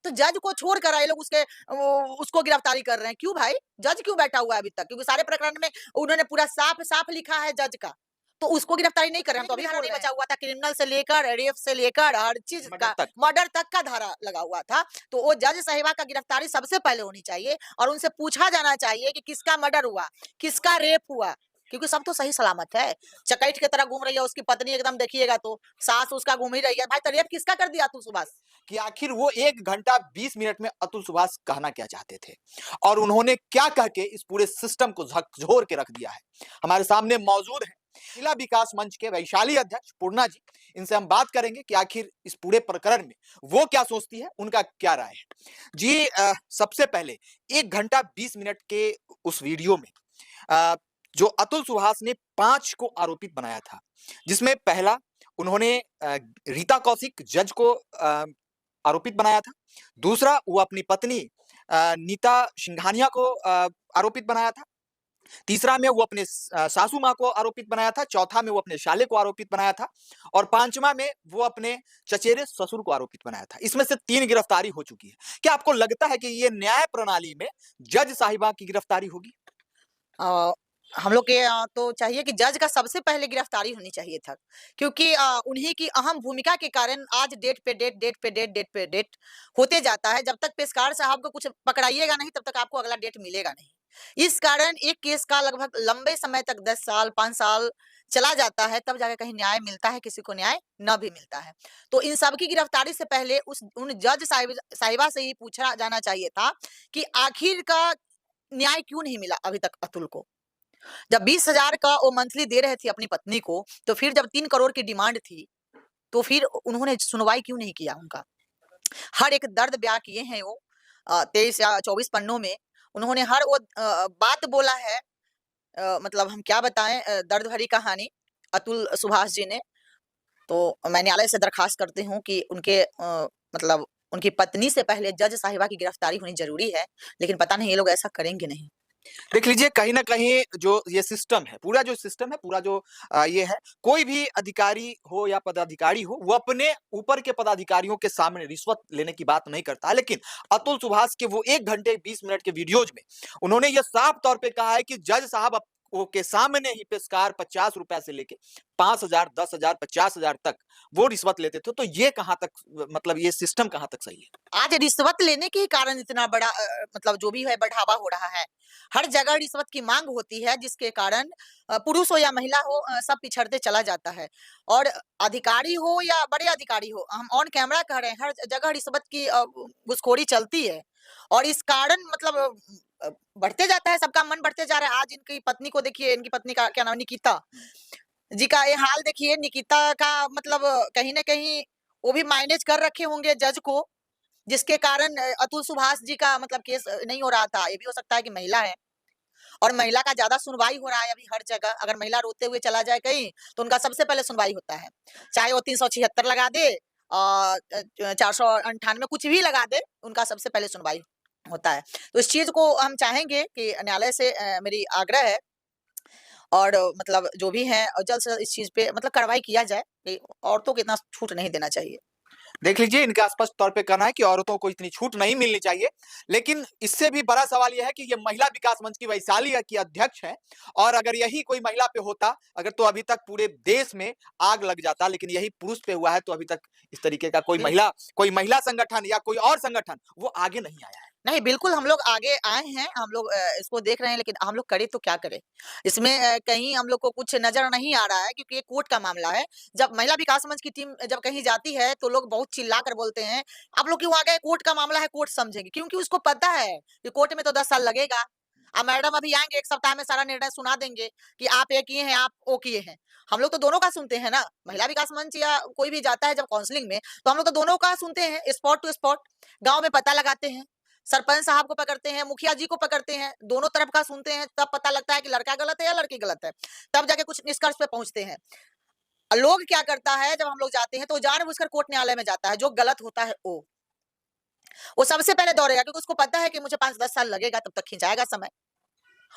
तो जज को छोड़कर ये लोग उसको गिरफ्तारी कर रहे हैं। क्यों भाई? जज क्यों बैठा हुआ है अभी तक? क्योंकि सारे प्रकरण में उन्होंने पूरा साफ-साफ लिखा है जज का। तो उसको गिरफ्तारी नहीं कर रहे हैं। हम तो अभी धारा नहीं बचा हुआ था, क्रिमिनल से लेकर, रेप से लेकर हर चीज़ का, मर्डर तक का धारा लगा हुआ था। तो वो जज साहिबा का गिरफ्तारी सबसे पहले होनी चाहिए और उनसे पूछा जाना चाहिए कि किसका मर्डर हुआ, किसका रेप हुआ, क्योंकि सब तो सही सलामत है। चकैठ की तरह घूम रही है उसकी पत्नी, एकदम देखिएगा तो सास उसका घूम ही रही है। भाई तो रेप किसका कर दिया तू सुभाष? कि आखिर वो 1 घंटा 20 मिनट में अतुल सुभाष कहना क्या चाहते थे और उन्होंने क्या कह के इस पूरे सिस्टम को झकझोर के रख दिया है। हमारे सामने मौजूद है महिला विकास मंच के वैशाली अध्यक्ष पूर्णा जी। इनसे हम बात करेंगे कि आखिर इस पूरे प्रकरण में वो क्या सोचती है, उनका क्या राय है। जी सबसे पहले 1 घंटा 20 मिनट के उस वीडियो में अ, जो अतुल सुभाष ने 5 को आरोपित बनाया था, जिसमें पहला उन्होंने रीता कौशिक जज को आरोपित बनाया था। दूसरा वो अपनी पत्नी नीता सिंघानिया को आरोपित बनाया था। तीसरा में वो अपने सासू माँ को आरोपित बनाया था। चौथा में वो अपने साले को आरोपित बनाया था और पांचवा में वो अपने चचेरे ससुर को आरोपित बनाया था। इसमें से 3 गिरफ्तारी हो चुकी है। क्या आपको लगता है कि ये न्याय प्रणाली में जज साहिबा की गिरफ्तारी होगी? अ, हम लोग के तो चाहिए कि जज का सबसे पहले गिरफ्तारी होनी चाहिए था, क्योंकि उन्हीं की अहम भूमिका के कारण आज डेट पे डेट, डेट पे डेट, डेट पे डेट होते जाता है। जब तक पेशकार साहब को कुछ पकड़ाइएगा नहीं, तब तक आपको अगला डेट मिलेगा नहीं। इस कारण एक केस का लगभग लंबे समय तक 10 साल, 5 साल चला जाता है, तब जाके कहीं न्याय मिलता है, किसी को न्याय न भी मिलता है। तो इन सब की गिरफ्तारी से पहले उन जज साहिबा से ही पूछा जाना चाहिए था कि आखिर का न्याय क्यों नहीं मिला अभी तक अतुल को? जब 20,000 का वो मंथली दे रहे थे अपनी पत्नी को, तो फिर जब 3 करोड़ की डिमांड थी, तो फिर उन्होंने सुनवाई क्यों नहीं किया उनका? हर एक दर्द बयाँ किए हैं वो 23 या 24 पन्नों में। उन्होंने हर वो बात बोला है। मतलब हम क्या बताएँ, दर्द भरी कहानी अतुल सुभाष जी ने। तो मैं न्यायालय से दरखास्त करती हूँ कि उनके मतलब उनकी पत्नी से पहले जज साहिबा की गिरफ्तारी होनी ज़रूरी है, लेकिन पता नहीं ये लोग ऐसा करेंगे नहीं। देख लीजिए कहीं न कहीं जो ये सिस्टम है, पूरा जो सिस्टम है, पूरा जो ये है, कोई भी अधिकारी हो या पदाधिकारी हो, वो अपने ऊपर के पदाधिकारियों के सामने रिश्वत लेने की बात नहीं करता है। लेकिन अतुल सुभाष के वो 1 घंटे 20 मिनट के वीडियोज़ में उन्होंने ये साफ तौर पे कहा है कि जज साहब को के सामने ही पेशकार ₹50 से लेके 5,000, 10,000, 50,000 तक वो रिश्वत लेते थे। तो ये कहाँ तक मतलब ये सिस्टम कहाँ तक सही है? आज रिश्वत लेने के ही कारण इतना बड़ा मतलब जो भी है बढ़ावा हो रहा है। हर जगह रिश्वत की माँग होती है, जिसके कारण पुरुष हो या महिला हो, सब पिछड़ते चला जाता है। और अधिकारी हो या बड़े अधिकारी हो, हम ऑन कैमरा कह रहे हैं, हर जगह रिश्वत की घूसखोरी चलती है। और इस कारण मतलब बढ़ते जाता है, सबका मन बढ़ते जा रहा है। आज इनकी पत्नी को देखिए, इनकी पत्नी का क्या नाम है, निकिता जी का ये हाल देखिए। निकिता का मतलब कहीं न कहीं वो भी मैनेज कर रखे होंगे जज को, जिसके कारण अतुल सुभाष जी का मतलब केस नहीं हो रहा था। ये भी हो सकता है कि महिला है और महिला का ज़्यादा सुनवाई हो रहा है अभी हर जगह। अगर महिला रोते हुए चला जाए कहीं, तो उनका सबसे पहले सुनवाई होता है। चाहे वो 376 लगा दे, 498 कुछ भी लगा दे, उनका सबसे पहले सुनवाई होता है। तो इस चीज़ को हम चाहेंगे कि न्यायालय से मेरी आग्रह है और मतलब जो भी है जल्द से जल्द इस चीज़ पे मतलब कार्रवाई किया जाए कि औरतों को इतना छूट नहीं देना चाहिए। देख लीजिए इनका स्पष्ट तौर पे कहना है कि औरतों को इतनी छूट नहीं मिलनी चाहिए। लेकिन इससे भी बड़ा सवाल यह है कि ये महिला विकास मंच की वैशाली की अध्यक्ष हैं और अगर यही कोई महिला पे होता, अगर तो अभी तक पूरे देश में आग लग जाता, लेकिन यही पुरुष पे हुआ है तो अभी तक इस तरीके का कोई महिला संगठन या कोई और संगठन वो आगे नहीं आया है। नहीं, बिल्कुल हम लोग आगे आए हैं, हम लोग इसको देख रहे हैं, लेकिन हम लोग करें तो क्या करें? इसमें कहीं हम लोग को कुछ नज़र नहीं आ रहा है, क्योंकि ये कोर्ट का मामला है। जब महिला विकास मंच की टीम जब कहीं जाती है, तो लोग बहुत चिल्ला कर बोलते हैं, "आप लोग क्यों आ गए? कोर्ट का मामला है, कोर्ट समझेगी।" क्योंकि उसको पता है कि कोर्ट में तो 10 साल लगेगा। मैडम अभी आएँगे, 1 सप्ताह में सारा निर्णय सुना देंगे कि आप ये किए हैं, आप वो किए हैं। हम लोग तो दोनों का सुनते हैं ना, महिला विकास मंच या कोई भी जाता है जब काउंसलिंग में, तो हम लोग तो दोनों का सुनते हैं, स्पॉट टू स्पॉट। गाँव में पता लगाते हैं। सरपंच साहब को पकड़ते हैं, मुखिया जी को पकड़ते हैं, दोनों तरफ का सुनते हैं, तब पता लगता है कि लड़का गलत है या लड़की गलत है। तब जाके कुछ निष्कर्ष पे पहुँचते हैं। लोग क्या करता है, जब हम लोग जाते हैं तो जानबूझकर कोर्ट न्यायालय में जाता है, जो गलत होता है वो। वो सबसे पहले दौड़ेगा, क्योंकि उसको पता है कि मुझे 5-10 साल लगेगा, तब तक खिंचाएगा समय।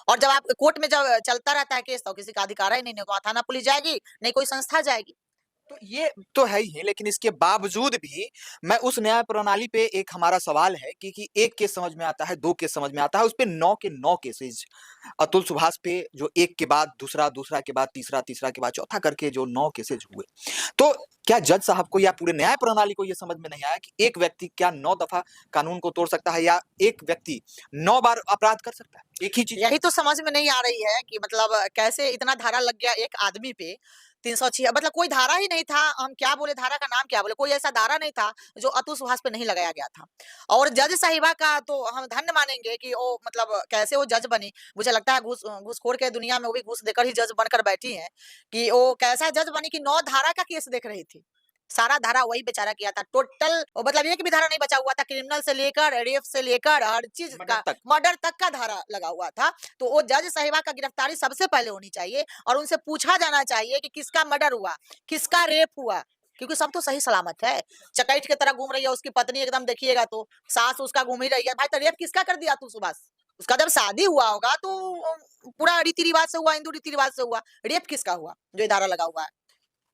और जब आप कोर्ट में जब चलता रहता है केस, तो किसी का अधिकार ही नहीं, नहीं वहाँ थाना पुलिस जाएगी, नहीं कोई संस्था जाएगी। तो ये तो है ही है, लेकिन इसके बावजूद भी मैं उस न्याय प्रणाली पे एक हमारा सवाल है कि 1 केस समझ में आता है, 2 केस समझ में आता है, उसपे 9 के 9 केसेज़ अतुल सुभाष पे जो एक के बाद दूसरा, दूसरा के बाद तीसरा, तीसरा के बाद चौथा करके जो 9 केसेज़ हुए। तो क्या जज साहब को या पूरे न्याय प्रणाली को ये समझ में नहीं आया कि एक व्यक्ति क्या 9 दफ़ा कानून को तोड़ सकता है या एक व्यक्ति 9 बार अपराध कर सकता है, एक ही चीज़? यही तो समझ में नहीं आ रही है कि मतलब कैसे इतना धारा लग गया एक आदमी पे 306 मतलब कोई धारा ही नहीं था। हम क्या बोले धारा का नाम क्या बोले? कोई ऐसा धारा नहीं था जो अतुल सुभाष पे नहीं लगाया गया था। और जज साहिबा का तो हम धन्य मानेंगे कि वो मतलब कैसे वो जज बनी। मुझे लगता है घूसखोर के दुनिया में वो भी घूस देकर ही जज बनकर बैठी हैं कि वो कैसा जज बनी कि 9 धारा का केस देख रही थी। सारा धारा वही बेचारा किया था। टोटल मतलब एक भी धारा नहीं बचा हुआ था। क्रिमिनल से लेकर रेप से लेकर हर चीज़ का मर्डर तक का धारा लगा हुआ था। तो वो जज साहिबा का गिरफ्तारी सबसे पहले होनी चाहिए और उनसे पूछा जाना चाहिए कि किसका मर्डर हुआ, किसका रेप हुआ? क्योंकि सब तो सही सलामत है। चकैठ की तरह घूम रही है उसकी पत्नी एकदम देखिएगा तो, सास उसका घूम ही रही है। भाई तो रेप किसका कर दिया तू सुभाष? उसका जब शादी हुआ होगा तो पूरा रीति-रिवाज से हुआ, हिंदू रीति-रिवाज से हुआ। रेप किसका हुआ? जो ये धारा लगा हुआ है।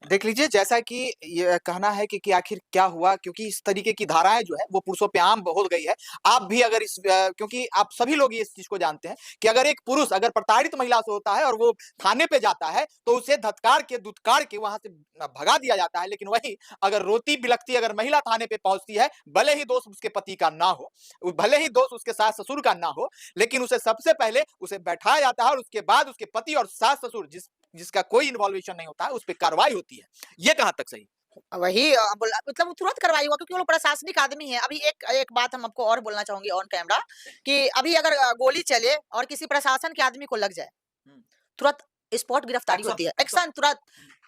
देख लीजिए, जैसा कि ये कहना है कि आखिर क्या हुआ, क्योंकि इस तरीके की धाराएँ जो है वो पुरुषों पे आम हो गई है। आप भी अगर क्योंकि आप सभी लोग इस चीज़ को जानते हैं कि अगर एक पुरुष अगर प्रताड़ित महिला से होता है और वो थाने पे जाता है, तो उसे धत्कार के, धुतकार के वहाँ से भगा दिया जाता है। लेकिन वहीं अगर रोती-बिलखती अगर महिला थाने पे पहुँचती है, भले ही दोष उसके पति का ना हो, भले ही दोष उसके सास-ससुर का ना हो, लेकिन उसे सबसे पहले उसे बैठाया जाता है और उसके बाद उसके पति और सास-ससुर जिसका कोई इन्वॉल्वेशन नहीं होता है, उस पे कार्रवाई होती है। ये कहाँ तक सही? वही बोला मतलब वो तुरंत कार्रवाई हुआ क्योंकि वो लोग प्रशासनिक आदमी हैं। अभी एक एक बात हम आपको और बोलना चाहूँगी ऑन कैमरा कि अभी अगर गोली चले और किसी प्रशासन के आदमी को लग जाए, हुँ। तुरंत स्पॉट गिरफ्तारी होती है। एक्शन तुरंत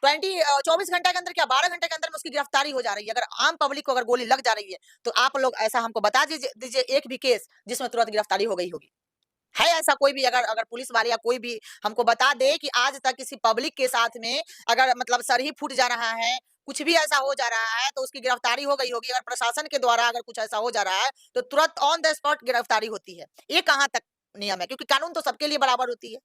24 घंटे के अंदर क्या 12 घंटे के अंदर में उसकी गिरफ्तारी हो जा रही है। अगर आम पब्लिक को अगर गोली लग जा रही है, तो आप लोग ऐसा हमको बता दीजिए एक भी केस जिसमें तुरंत गिरफ्तारी हो गई होगी। है ऐसा कोई भी अगर अगर पुलिस वाले या कोई भी हमको बता दे कि आज तक किसी पब्लिक के साथ में अगर मतलब सर ही फूट जा रहा है, कुछ भी ऐसा हो जा रहा है तो उसकी गिरफ्तारी हो गई होगी। अगर प्रशासन के द्वारा अगर कुछ ऐसा हो जा रहा है, तो तुरंत ऑन द स्पॉट गिरफ्तारी होती है। ये कहाँ तक नियम है? क्योंकि कानून तो सबके लिए बराबर होती है।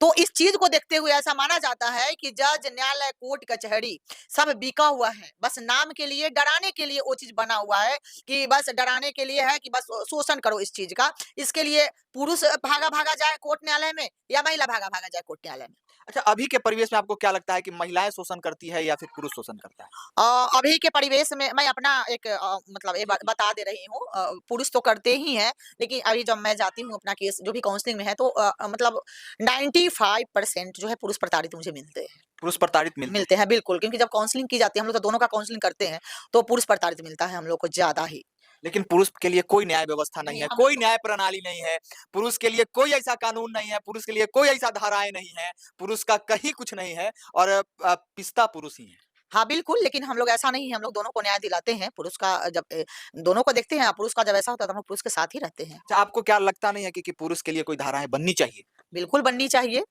तो इस चीज़ को देखते हुए ऐसा माना जाता है कि जज, न्यायालय, कोर्ट, कचहरी सब बिका हुआ है। बस नाम के लिए, डराने के लिए वो चीज़ बना हुआ है कि बस डराने के लिए है कि बस शोषण करो इस चीज़ का। इसके लिए पुरुष भागा-भागा जाए कोर्ट न्यायालय में या महिला भागा-भागा जाए कोर्ट न्यायालय में। अच्छा, अभी के परिवेश में आपको क्या लगता है कि महिलाएँ शोषण करती है या फिर पुरुष शोषण करता है? अभी के परिवेश में मैं अपना एक मतलब ये बात बता दे रही हूँ पुरुष तो करते ही हैं, लेकिन अभी जब मैं जाती हूँ अपना केस जो भी काउंसलिंग में है तो मतलब 95% जो है पुरुष प्रताड़ित मुझे मिलते हैं। पुरुष प्रताड़ित मिलते हैं। मिलते हैं, बिल्कुल, क्योंकि जब काउंसलिंग की जाती है, हम लोग तो दोनों का काउंसलिंग करते हैं, तो पुरुष प्रताड़ित मिलता है हम लोग को ज़्यादा ही। लेकिन पुरुष के लिए कोई न्याय व्यवस्था नहीं नहीं, है, हम कोई लोग न्याय प्रणाली नहीं है, पुरुष के लिए कोई ऐसा कानून नहीं है, पुरुष के लिए कोई ऐसा धाराएँ नहीं है, पुरुष का कहीं कुछ नहीं है और पिसता पुरुष ही है। हाँ, बिल्कुल, लेकिन हम लोग ऐसा नहीं है, हम लोग दोनों को न्याय दिलाते हैं। पुरुष का जब दोनों को देखते हैं, पुरुष का जब ऐसा होता है, तो हम लोग पुरुष के साथ ही रहते हैं। अच्छा, आपको क्या लगता नहीं है कि पुरुष के लिए कोई धाराएँ बननी चाहिए? बिल्कुल बननी चाहिए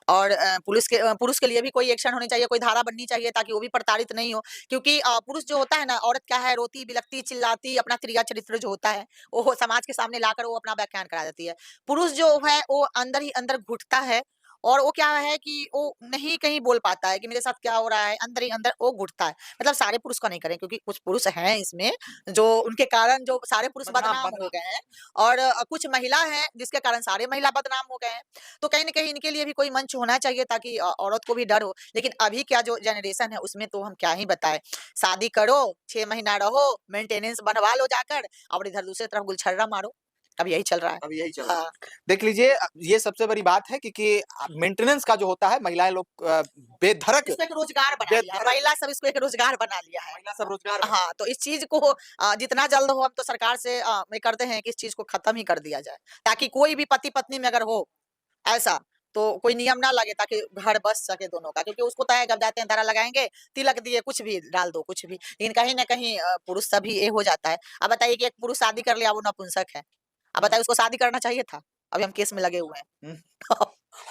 और पुरुष के लिए भी कोई एक्शन होनी चाहिए, कोई धारा बननी चाहिए ताकि वो भी प्रताड़ित नहीं हो। क्योंकि पुरुष जो होता है ना, औरत क्या है रोती, बिलखती, चिल्लाती, अपना त्रिया चरित्र जो होता है, वो समाज के सामने लाकर वो अपना व्याख्यान करा देती है। पुरुष जो है, वो अंदर ही अंदर घुटता है और वो क्या है कि वो नहीं कहीं बोल पाता है कि मेरे साथ क्या हो रहा है, अंदर ही अंदर वो घुटता है। मतलब सारे पुरुष का नहीं करें क्योंकि कुछ पुरुष हैं इसमें, जो उनके कारण जो सारे पुरुष बदनाम बदनाम हो बदनाम। गए हैं और कुछ महिला हैं जिसके कारण सारे महिला बदनाम हो गए हैं। तो कहीं न कहीं इनके लिए भी कोई मंच होना चाहिए ताकि औरत को भी डर हो। लेकिन अभी क्या जो जनरेशन है उसमें तो हम क्या ही बताएँ। शादी करो, 6 महीना रहो, मेंटेनेंस बनवा लो जाकर और इधर दूसरी तरफ गुलछर्रा मारो। अब यही चल रहा है। अब यही चल रहा है। हाँ, देख लीजिए, ये सबसे बड़ी बात है कि मेंटेनेंस का जो होता है महिलाएँ लोग बेधड़क इसको एक रोज़गार बना लिया है। बेधड़क महिला सब इसको एक रोज़गार बना लिया है। महिला सब रोजगार बना हाँ, तो इस चीज़ को जितना जल्द हो हम तो सरकार से ये करते हैं कि इस चीज़ को खत्म ही कर दिया जाए। ताकि कोई भी पति-पत्नी में अगर हो ऐसा, तो कोई नियम ना लगे ताकि घर बस सके दोनों का। क्योंकि उसको तो है जब जाते हैं धारा लगाएँगे, तिलक दिए कुछ भी डाल दो कुछ भी। लेकिन कहीं न कहीं पुरुष सभी ये हो जाता है। अब बताइए कि एक पुरुष शादी कर लिया वो नपुंसक है। अब हुँ, बताइए उसको शादी करना चाहिए था? अभी हम केस में लगे हुए हैं। हुँ,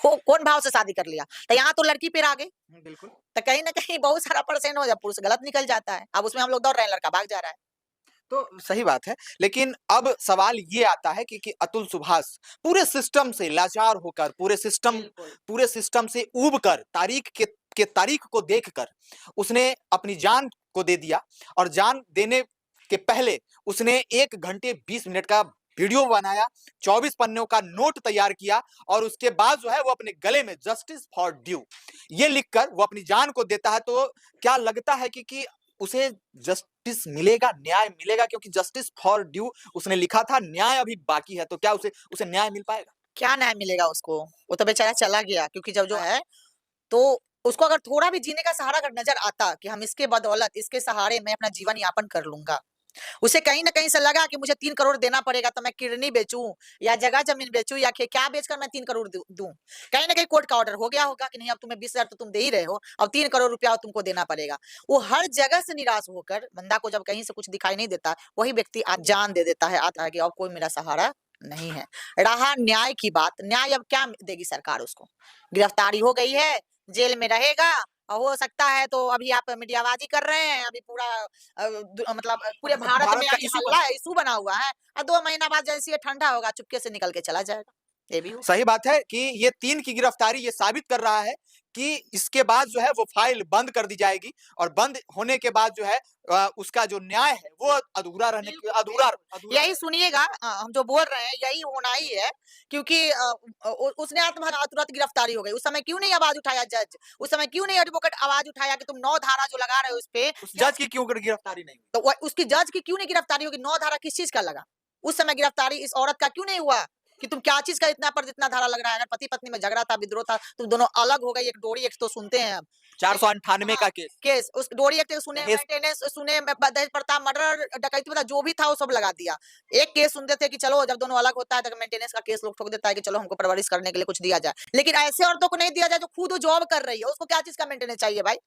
वो कौन भाव से शादी कर लिया? तो यहाँ तो लड़की पे आ गए। हुँ, बिल्कुल। तो कहीं न कहीं बहुत सारा परसेंट हो जाए पुरुष गलत निकल जाता है। अब उसमें हम लोग दौड़ रहे हैं, लड़का भाग जा रहा है। तो सही बात है, लेकिन अब सवाल ये आता है कि अतुल सुभाष पूरे सिस्टम से लाचार होकर, बिल्कुल। पूरे सिस्टम से ऊब कर तारीख के तारीख को देखकर उसने अपनी जान को दे दिया और जान देने के पहले उसने 1 घंटे 20 मिनट का वीडियो बनाया, 24 पन्नों का नोट तैयार किया और उसके बाद जो है वो अपने गले में जस्टिस फॉर ड्यू ये लिखकर वो अपनी जान को देता है। तो क्या लगता है कि उसे जस्टिस मिलेगा, न्याय मिलेगा? क्योंकि जस्टिस फॉर ड्यू उसने लिखा था, न्याय अभी बाकी है, तो क्या उसे उसे न्याय मिल पाएगा? क्या न्याय मिलेगा उसको? वो तो बेचारा चला गया, क्योंकि जब जो है, तो उसको अगर थोड़ा भी जीने का सहारा अगर नज़र आता कि हम इसके बदौलत, इसके सहारे मैं अपना जीवन यापन कर लूँगा। उसे कहीं न कहीं से लगा कि मुझे 3 करोड़ देना पड़ेगा, तो मैं किडनी बेचूँ या जगह-ज़मीन बेचूँ या क्या बेचकर मैं 3 करोड़ दूँ। कहीं न कहीं कोर्ट का ऑर्डर हो गया होगा कि नहीं, अब तुम्हें 20,000 तो तुम दे ही रहे हो, अब 3 करोड़ रुपया तुमको देना पड़ेगा। वो हर जगह से निराश होकर, बंदा को जब कहीं से कुछ दिखाई नहीं देता, वही व्यक्ति जान दे देता है, आता है कि अब कोई मेरा सहारा नहीं है। रहा न्याय की बात, न्याय अब क्या देगी सरकार उसको? गिरफ्तारी हो गई है, जेल में रहेगा और हो सकता है तो अभी आप मीडियाबाजी कर रहे हैं, अभी पूरा मतलब पूरे भारत भारत में का अभी इश्यू हल्ला है, इश्यू बना हुआ है और 2 महीना बाद जैसे ये ठंडा होगा, चुपके से निकल के चला जाएगा। ये भी हो सही बात है कि ये 3 की गिरफ्तारी ये साबित कर रहा है कि इसके बाद जो है वो फाइल बंद कर दी जाएगी और बंद होने के बाद जो है उसका जो न्याय है वो अधूरा रहने की बिल्कुल, अधूरा बिल्कुल। अधूरा यही सुनिएगा, हम जो बोल रहे हैं यही होना ही है, क्योंकि उसने तुरंत गिरफ्तारी हो गई। उस समय क्यों नहीं आवाज़ उठाया जज? उस समय क्यों नहीं एडवोकेट आवाज़ उठाया कि तुम 9 धारा जो लगा रहे हो उसपे, उस जज की क्यों गिरफ्तारी नहीं हुई? तो उसकी जज की क्यों नहीं गिरफ्तारी होगी? 9 धारा किस चीज़ का लगा? उस समय गिरफ्तारी इस औरत का क्यों नहीं हुआ? कि तुम क्या चीज़ का इतना पर जितना धारा लग रहा है? अगर पति-पत्नी में झगड़ा था, विद्रोह था, तुम दोनों अलग हो गई, एक डोरी एक्ट तो सुनते हैं अब। 498 हाँ, का केस केस उस डोरी एक्ट सुने, दहेज मेंटेनेंस सुने, दहेज प्रताप, मर्डर, डकैती, मतलब जो भी था वो सब लगा दिया। एक केस सुनते थे कि चलो जब दोनों अलग होता है तो मेंटेनेंस का केस लोग ठोक देता है कि चलो हमको परवरिश करने के लिए कुछ दिया जाए। लेकिन ऐसे औरतों को नहीं दिया जाए जो खुद जॉब कर रही है, उसको क्या चीज़ का मेंटेनेंस चाहिए भाई?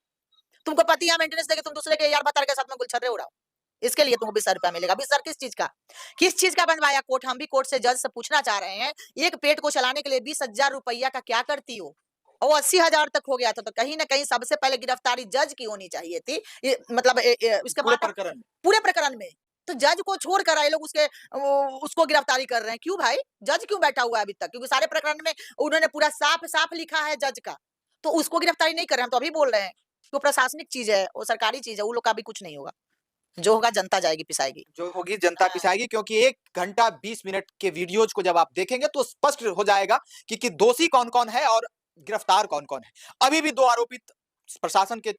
तुमको पति यहाँ मेंटेनेंस देके तुम दूसरे के यार भतार के साथ में गुलछर्रे उड़ाओ। इसके लिए तुमको 20,000 रुपया मिलेगा। 20,000 किस चीज़ का? किस चीज़ का बनवाया कोर्ट? हम भी कोर्ट से जज से पूछना चाह रहे हैं, एक पेट को चलाने के लिए 20,000 रुपया का क्या करती हो? और वो 80,000 तक हो गया था, तो कहीं न कहीं सबसे पहले गिरफ्तारी जज की होनी चाहिए थी। ये मतलब इसके पूरे बाद हम प्रकरण में। पूरे प्रकरण में। तो जज को छोड़कर ये लोग उसको गिरफ्तारी कर रहे हैं। क्यों भाई? जज क्यों बैठा हुआ है अभी तक? क्योंकि सारे प्रकरण में उन्होंने पूरा साफ-साफ लिखा है जज का। तो उसको गिरफ्तारी नहीं कर रहे हैं, हम तो अभी बोल रहे हैं। वो प्रशासनिक चीज़ है, वो सरकारी चीज़ है, वो लोग का भी कुछ नहीं होगा। जो होगा जनता जाएगी पिसाएगी। जो होगी जनता हाँ। पिसाएगी क्योंकि 1 घंटा 20 मिनट के वीडियोज़ को जब आप देखेंगे तो स्पष्ट हो जाएगा कि दोषी कौन-कौन है और गिरफ्तार कौन-कौन है। अभी भी 2 आरोपित प्रशासन के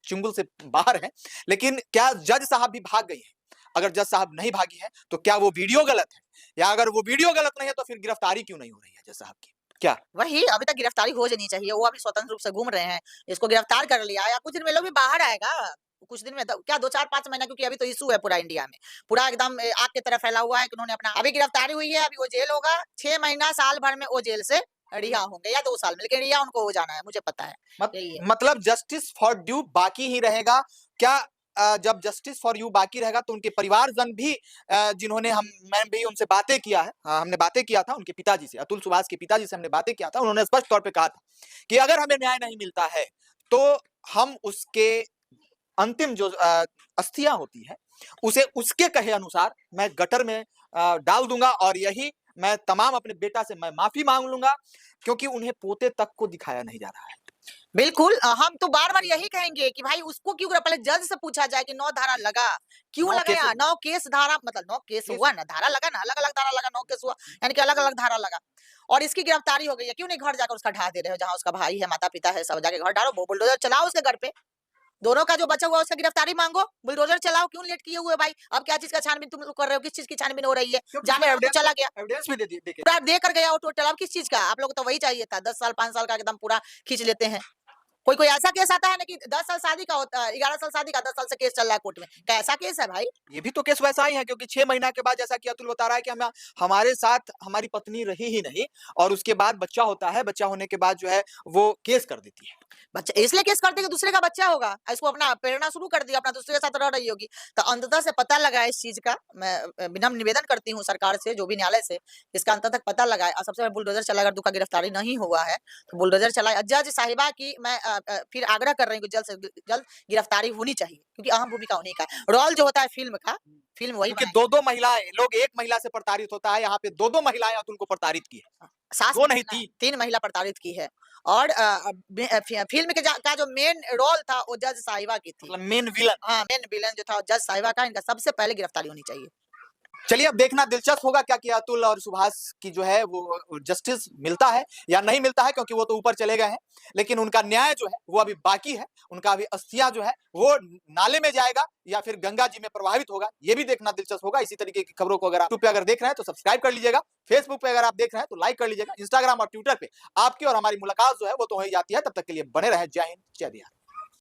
चुंगल से बाहर हैं, लेकिन क्या जज साहब भी भाग गई हैं? अगर जज साहब नहीं भागी हैं, तो क्या वो वीडियो गलत है? या अगर वो वीडियो गलत नहीं है, तो फिर गिरफ्तारी क्यों नहीं हो रही है जज साहब की? क्या? वही अभी तक गिरफ्तारी हो जानी चाहिए, वो अभी स्वतंत्र रूप से घूम रहे हैं, इसको गिरफ्तार कर लिया या कुछ दिन में ये लोग भी बाहर आएगा, कुछ दिन में क्या 2, 4, 5 महीना, क्योंकि अभी तो इश्यू है पूरा इंडिया में, पूरा एकदम आग की तरह फैला हुआ है कि उन्होंने अपना अभी गिरफ्तारी हुई है, अभी वो जेल होगा, 6 महीना, साल भर में वो जेल से रिहा होंगे या 2 साल में, लेकिन रिहा उनको हो जाना है, मुझे पता है, मत यही है। मतलब जस्टिस फॉर ड्यू बाकी ही रहेगा। क्या जब जस्टिस फॉर यू बाकी रहेगा तो उनके परिवारजन भी जिन्होंने मैं भी उनसे बातें किया है, हमने बातें किया था उनके पिताजी से, अतुल सुभाष के पिताजी से हमने बातें किया था, उन्होंने स्पष्ट तौर पे कहा था कि अगर हमें न्याय नहीं मिलता है, तो हम उसके अंतिम जो अस्थियाँ होती हैं, उसे उसके कहे अनुसार मैं गटर में डाल दूँगा और यही मैं तमाम अपने बेटा से मैं माफ़ी माँग लूँगा, क्योंकि उन्हें पोते तक को दिखाया नहीं जा रहा है। बिल्कुल, हम तो बार-बार यही कहेंगे कि भाई उसको क्यों पहले जज से पूछा जाए कि 9 धारा लगा, क्यों 9 लगाया? केसेज़ 9 केस धारा मतलब 9 केस केस हुआ ना, धारा लगा ना, अलग-अलग धारा लगा, 9 केस हुआ, यानी कि अलग-अलग धारा लगा और इसकी गिरफ्तारी हो गई है, क्यों नहीं घर जाकर उसका ढा दे रहे हो, जहाँ उसका भाई है, माता-पिता है, सब जाके घर डालो, बुलडोज़र चलाओ उसके घर पे, दोनों का जो बचा हुआ है उसका गिरफ्तारी माँगो, बुलडोज़र चलाओ, क्यों लेट किए हुए भाई? अब क्या चीज़ का छानबीन तुम लोग कर रहे हो? किस चीज़ की छानबीन हो रही है? क्योंकि जामिन उसमें अब तो चला गया, एविडेंस भी दे के पूरा दे कर गया वो टोटल, अब किस चीज़ का? आप लोगों को तो वही चाहिए था, 10 साल, 5 साल का एकदम पूरा खींच लेते हैं। कोई-कोई ऐसा केस आता है ना कि 10 साल शादी का होता है, 11 साल शादी का, 10 साल से केस चल रहा है कोर्ट में। कैसा केस है भाई? ये भी तो केस वैसा ही है क्योंकि 6 महीना के बाद जैसा कि अतुल बता रहा है कि हमारे साथ हमारी पत्नी रही ही नहीं और उसके बाद बच्चा होता है, बच्चा होने के बाद जो है वो केस कर देती है। बच्चा इसलिए केस करती है कि दूसरे का बच्चा होगा, इसको अपना प्रेरणा शुरू कर दिया, अपना दूसरे के साथ रह रही होगी। तो अंततः से पता लगा इस चीज़ का, मैं विनम्र निवेदन करती हूँ सरकार से, जो भी न्यायालय से, इसका अंत तक पता लगाए और सबसे पहले बुलडोज़र चलाए, अगर दुखा गिरफ्तारी नहीं हुआ है, तो बुलडोज़र चलाए। जज साहिबा की मैं फिर आग्रह कर रही हूँ कि जल्द से जल्द गिरफ्तारी होनी चाहिए, क्योंकि अहम भूमिका उन्हीं का है। रोल जो होता है फ़िल्म का, फ़िल्म वही क्योंकि बनाएँगे। 2-2 महिलाएँ लोग 1 महिला से प्रताड़ित होता है, यहाँ पे 2-2 महिलाएँ अतुल को प्रताड़ित की है। सास 2 भी नहीं है ना, 3 3 महिला प्रताड़ित की है और फिल्म के का जो मेन रोल था वो जज साहिबा की थी। मतलब मेन विलन। हाँ, मेन विलन जो था जज साहिबा का, इनका सबसे पहले गिरफ्तारी होनी चाहिए। चलिए अब देखना दिलचस्प होगा क्या कि अतुल और सुभाष की जो है वो जस्टिस मिलता है या नहीं मिलता है, क्योंकि वो तो ऊपर चले गए हैं, लेकिन उनका न्याय जो है वो अभी बाकी है। उनका अभी अस्थियां जो है वो नाले में जाएगा या फिर गंगा जी में प्रवाहित होगा, ये भी देखना दिलचस्प होगा। इसी तरीके की खबरों को अगर यूट्यूब पे अगर देख रहे हैं तो सब्सक्राइब कर लीजिएगा, फेसबुक पे अगर आप देख रहे हैं तो लाइक कर लीजिएगा, इंस्टाग्राम और ट्विटर पे आपकी और हमारी मुलाकात जो है वो तो हो ही जाती है। तब तक के लिए बने रहे। जय हिंद, जय बिहार।